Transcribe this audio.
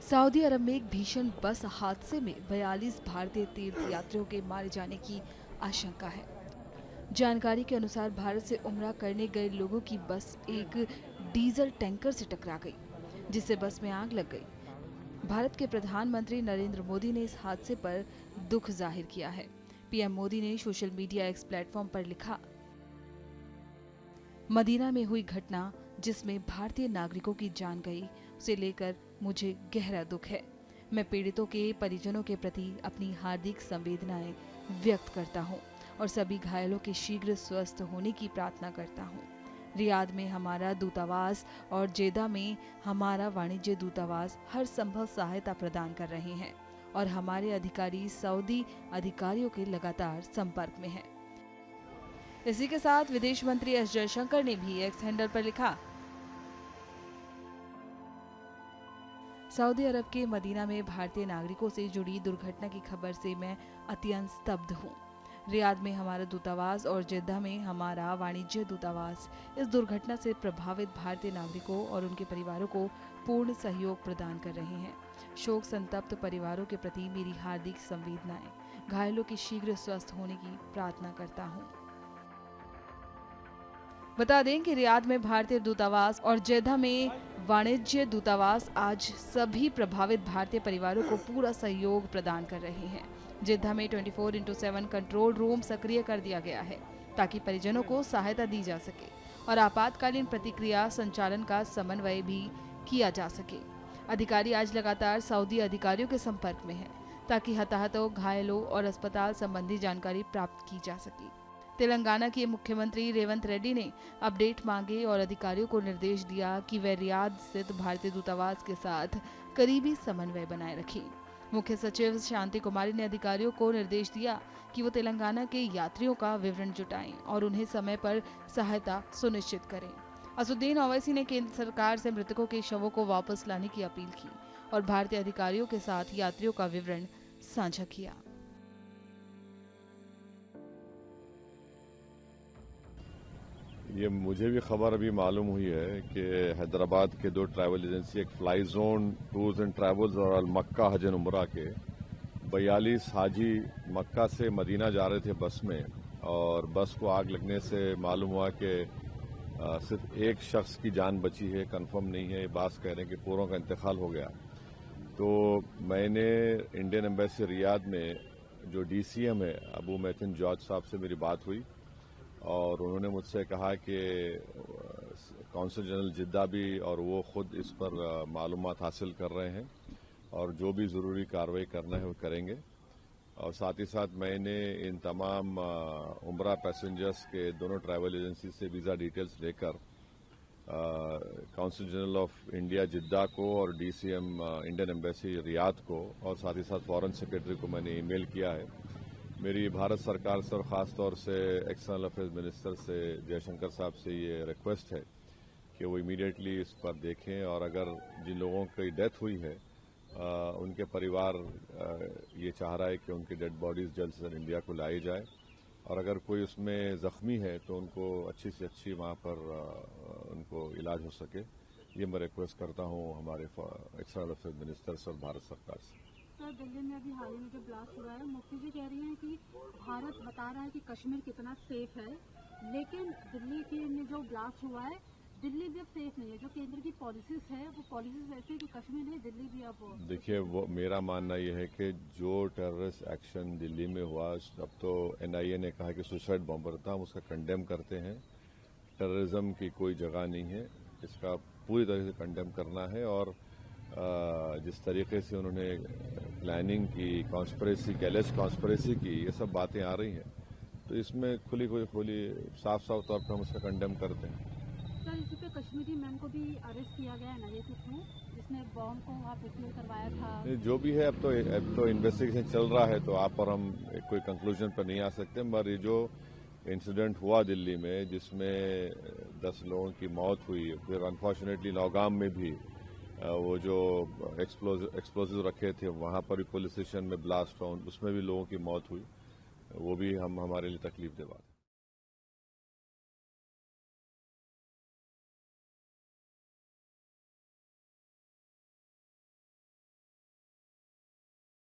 Saudi अरब में एक भीषण बस हादसे में 42 भारतीय तीर्थ यात्रियों के मारे जाने की आशंका है। जानकारी के अनुसार भारत से उम्रा करने गए लोगों की बस एक डीजल टैंकर से टकरा गई, जिससे बस में आग लग गई। भारत के प्रधानमंत्री नरेंद्र मोदी ने इस हादसे पर दुख जाहिर किया है। पीएम मोदी ने सोशल मीडिया एक्स प्लेटफॉर्म पर लिखा, मदीना में हुई घटना जिसमें भारतीय नागरिकों की जान गई, उसे लेकर मुझे गहरा दुख है। मैं पीड़ितों के परिजनों के प्रति अपनी हार्दिक संवेदनाएं व्यक्त करता हूं और सभी घायलों के शीघ्र स्वस्थ होने की प्रार्थना करता हूं। रियाद में हमारा दूतावास और जेदा में हमारा वाणिज्य दूतावास हर संभव सहायता प्रदान कर रहे हैं और हमारे अधिकारी सऊदी अधिकारियों के लगातार संपर्क में हैं। इसी के साथ विदेश मंत्री एस जयशंकर ने भी एक्स हैंडल पर लिखा, सऊदी अरब के मदीना में भारतीय नागरिकों से जुड़ी दुर्घटना की खबर से मैं अत्यंत स्तब्ध हूँ। रियाद में हमारा दूतावास और जेद्दा में हमारा वाणिज्य दूतावास इस दुर्घटना से प्रभावित भारतीय नागरिकों और उनके परिवारों को पूर्ण सहयोग प्रदान कर रहे हैं। शोक संतप्त परिवारों के प्रति मेरी हार्दिक संवेदनाएं। घायलों के शीघ्र स्वस्थ होने की प्रार्थना करता हूँ। बता दें कि रियाद में भारतीय दूतावास और जेद्दा में वाणिज्य दूतावास आज सभी प्रभावित भारतीय परिवारों को पूरा सहयोग प्रदान कर रहे हैं। जेद्दा में 24/7 कंट्रोल रूम सक्रिय कर दिया गया है ताकि परिजनों को सहायता दी जा सके और आपातकालीन प्रतिक्रिया संचालन का समन्वय भी किया जा सके। अधिकारी आज लगातार सऊदी अधिकारियों के संपर्क में हैं ताकि हताहतों, घायलों और अस्पताल संबंधी जानकारी प्राप्त की जा सके। तेलंगाना के मुख्यमंत्री रेवंत रेड्डी ने अपडेट मांगे और अधिकारियों को निर्देश दिया कि वे रियाद स्थित भारतीय दूतावास के साथ करीबी समन्वय बनाए रखें। मुख्य सचिव शांति कुमारी ने अधिकारियों को निर्देश दिया कि वो तेलंगाना के यात्रियों का विवरण जुटाएं और उन्हें समय पर सहायता सुनिश्चित करें। असुद्दीन ओवैसी ने केंद्र सरकार से मृतकों के शवों को वापस लाने की अपील की और भारतीय अधिकारियों के साथ यात्रियों का विवरण साझा किया। ये मुझे भी खबर अभी मालूम हुई है कि हैदराबाद के 2 ट्रैवल एजेंसी, एक fly zone tours and travels और अल मक्का हज एंड उमरा के 42 हाजी मक्का से मदीना जा रहे थे बस में, और बस को आग लगने से मालूम हुआ कि सिर्फ एक शख्स की जान बची है। कंफर्म नहीं है, बात कह रहे हैं कि पूरों का इंतकाल हो गया। तो मैंने इंडियन एम्बेसी रियाद में जो डीसीएम है अबू मैथिन जॉर्ज साहब से मेरी बात हुई और उन्होंने मुझसे कहा कि कौंसल जनरल जिद्दा भी और वो खुद इस पर मालूमात हासिल कर रहे हैं और जो भी ज़रूरी कार्रवाई करना है वो करेंगे। और साथ ही साथ मैंने इन तमाम उम्रा पैसेंजर्स के दोनों ट्रैवल एजेंसी से वीज़ा डिटेल्स लेकर कौंसल जनरल ऑफ इंडिया जिद्दा को और डीसीएम इंडियन एम्बेसी रियाद को और साथ ही साथ फॉरेन सेक्रेटरी को मैंने ईमेल किया है। मेरी भारत सरकार से और ख़ास तौर से एक्सटर्नल अफेयर्स मिनिस्टर से जयशंकर साहब से ये रिक्वेस्ट है कि वो इमीडिएटली इस पर देखें और अगर जिन लोगों की डेथ हुई है उनके परिवार ये चाह रहा है कि उनकी डेड बॉडीज़ जल्द से जल्द इंडिया को लाई जाए और अगर कोई उसमें ज़ख्मी है तो उनको अच्छी से अच्छी वहाँ पर उनको इलाज हो सके। ये मैं रिक्वेस्ट करता हूँ हमारे एक्सटर्नल अफेयर्स मिनिस्टर से और भारत सरकार से। सर, दिल्ली में अभी हाल ही में जो ब्लास्ट हुआ है, मुफ्ती जी कह रही हैं कि भारत बता रहा है कि कश्मीर कितना सेफ है, लेकिन दिल्ली के में जो ब्लास्ट हुआ है, दिल्ली भी अब सेफ नहीं है। जो केंद्र की पॉलिसीज है वो पॉलिसीज ऐसी है कि कश्मीर नहीं, दिल्ली भी अब देखिए, वो मेरा मानना यह है कि जो टेररिस्ट एक्शन दिल्ली में हुआ, अब तो एनआईए ने कहा कि सुसाइड बॉम्बर था, हम उसका कंडेम करते हैं। टेररिज्म की कोई जगह नहीं है, इसका पूरी तरह से कंडेम करना है और जिस तरीके से उन्होंने प्लानिंग की, कॉन्स्पिरेसी, गैलेज कॉन्स्पिरेसी की, ये सब बातें आ रही हैं, तो इसमें खुली साफ तौर पर हम उसका कंडेम करते हैं। सर, इसी पे कश्मीरी मैन को भी अरेस्ट किया गया है एनआईए के थ्रू, जिसने बॉम्ब को वहाँ प्रोक्योर करवाया था। जो भी है, अब तो इन्वेस्टिगेशन चल रहा है, तो आप और हम कोई कंक्लूजन पर नहीं आ सकते। मगर ये जो इंसिडेंट हुआ दिल्ली में जिसमें 10 लोगों की मौत हुई, फिर अनफॉर्चुनेटली नौगाम में भी वो जो एक्सप्लोजिव रखे थे वहां पर भी पुलिस स्टेशन में ब्लास्ट हुआ, उसमें भी लोगों की मौत हुई, वो भी हमारे लिए तकलीफ दे बात है।